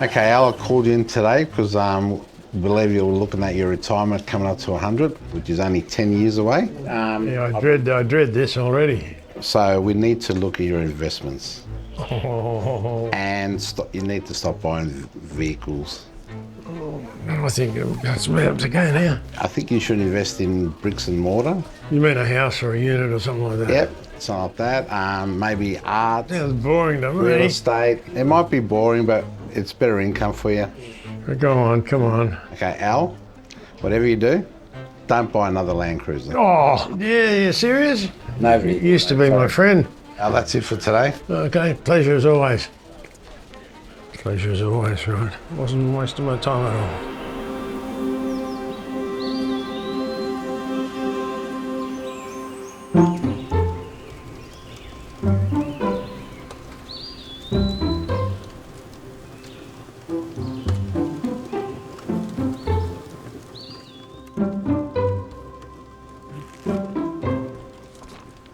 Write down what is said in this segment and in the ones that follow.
Okay, Al, I called you in today because believe you were looking at your retirement coming up to 100, which is only 10 years away. Yeah, I dread this already. So we need to look at your investments. Oh, And you need to stop buying vehicles. I think that's about to go now. I think you should invest in bricks and mortar. You mean a house or a unit or something like that? Yep, something like that. Maybe art, Sounds boring to me. real estate. It might be boring, but it's better income for you. Go on, come on. Okay, Al, whatever you do, don't buy another Land Cruiser. Oh, yeah, you serious? Nobody. You used to be my friend. Al, that's it for today. Okay, pleasure as always. Pleasure as always, right? Wasn't wasting my time at all.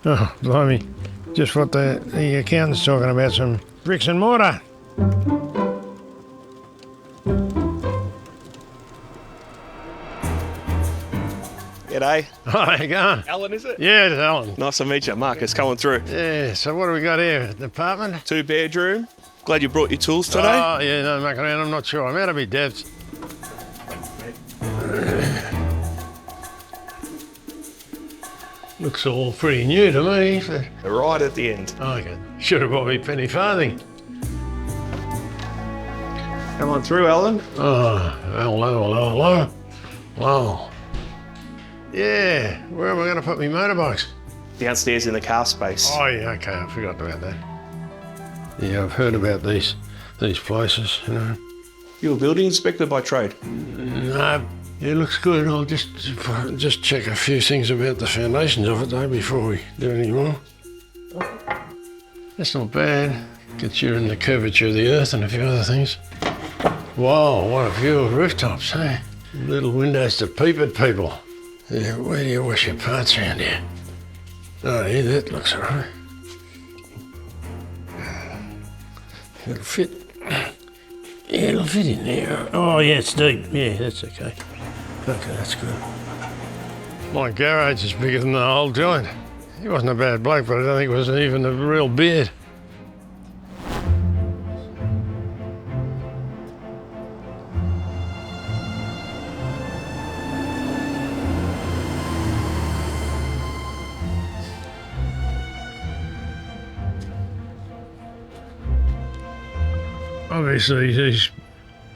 Oh, blimey. Just what the accountant's talking about, some bricks and mortar. G'day. Hi, you going? Alan, is it? Yeah, it's Alan. Nice to meet you. Marcus coming through. Yeah, so what do we got here? The apartment? 2-bedroom. Glad you brought your tools today. Oh, yeah, no, mucking around. I'm not sure. I'm out of my depth. Looks all pretty new to me. Right at the end. Oh, okay. Should have bought me penny farthing. Come on through, Alan. Oh, hello. Wow. Yeah, where am I going to put my motorbikes? Downstairs in the car space. Oh, yeah, okay, I forgot about that. Yeah, I've heard about these places, you know. You're a building inspector by trade. No, it looks good. I'll just check a few things about the foundations of it, though, before we do any more. That's not bad. Considering the curvature of the earth and a few other things. Wow, what a view of rooftops, eh? Little windows to peep at people. Yeah, where do you wash your parts around here? Oh, yeah, that looks all right. It'll fit. Yeah, it'll fit in there. Oh, yeah, it's deep. Yeah, that's okay. Okay, that's good. My garage is bigger than the whole joint. He wasn't a bad bloke, but I don't think it was even a real beard. Obviously,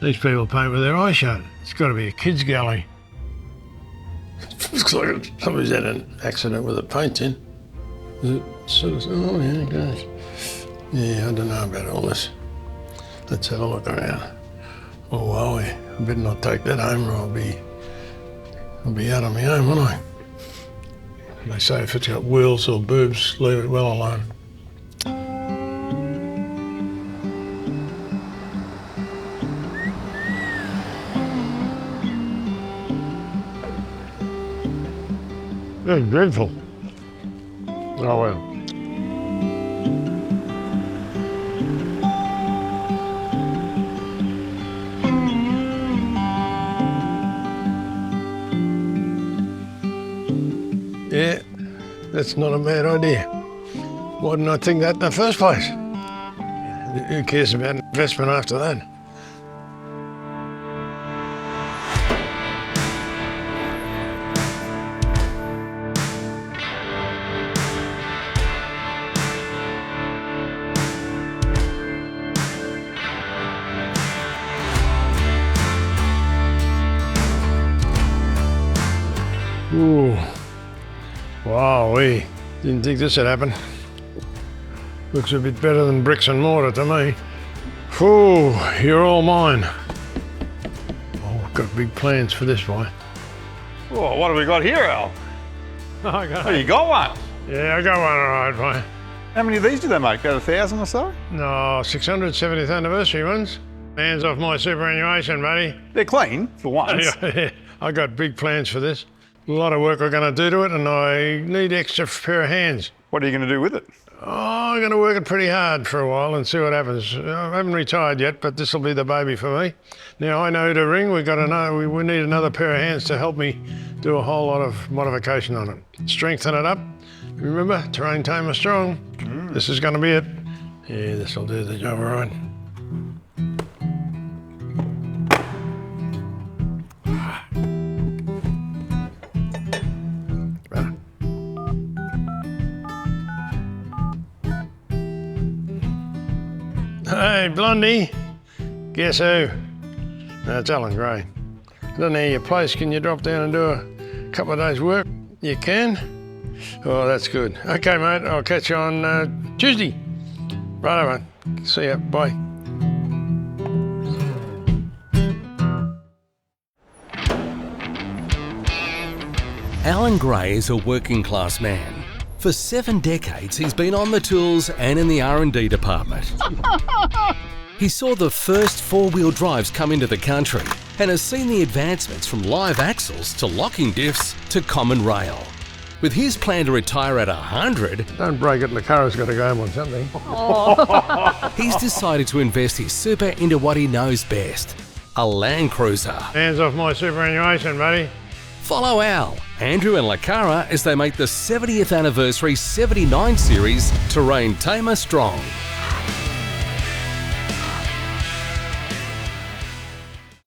these people paint with their eyes shut. It's got to be a kid's gallery. Looks like somebody's had an accident with a paint tin. Oh, yeah, gosh. Yeah, I don't know about all this. Let's have a look around. Oh, wow, I better not take that home or I'll be out on my own, won't I? They say if it's got wheels or boobs, leave it well alone. That's dreadful. Oh, well. Yeah, that's not a bad idea. Why didn't I think that in the first place? Who cares about investment after that? Ooh, wow-wee. Didn't think this would happen. Looks a bit better than bricks and mortar to me. Ooh, you're all mine. Oh, I've got big plans for this boy. Oh, what have we got here, Al? Oh, You got one. yeah, I got one all right, boy. How many of these do they make? About 1,000 or so? No, 670th anniversary ones. Hands off my superannuation, buddy. They're clean, for once. I got big plans for this. A lot of work we're going to do to it, and I need extra pair of hands. What are you going to do with it? Oh, I'm going to work it pretty hard for a while and see what happens. I haven't retired yet, but this will be the baby for me. Now I know who to ring. We need another pair of hands to help me do a whole lot of modification on it. Strengthen it up. Remember, terrain tamer strong. This is going to be it. Yeah, this will do the job all right. Hey, Blondie. Guess who? It's Alan Gray. I don't know your place. Can you drop down and do a couple of days' work? You can? Oh, that's good. Okay, mate. I'll catch you on Tuesday. Righto, mate. See ya. Bye. Alan Gray is a working class man. For 7 decades, he's been on the tools and in the R&D department. He saw the first four-wheel drives come into the country and has seen the advancements from live axles to locking diffs to common rail. With his plan to retire at 100, Don't break it. The car's got to go home on something. he's decided to invest his super into what he knows best, a Land Cruiser. Hands off my superannuation, buddy. Follow Al, Andrew and Lakara as they make the 70th anniversary 79 series Terrain Tamer strong.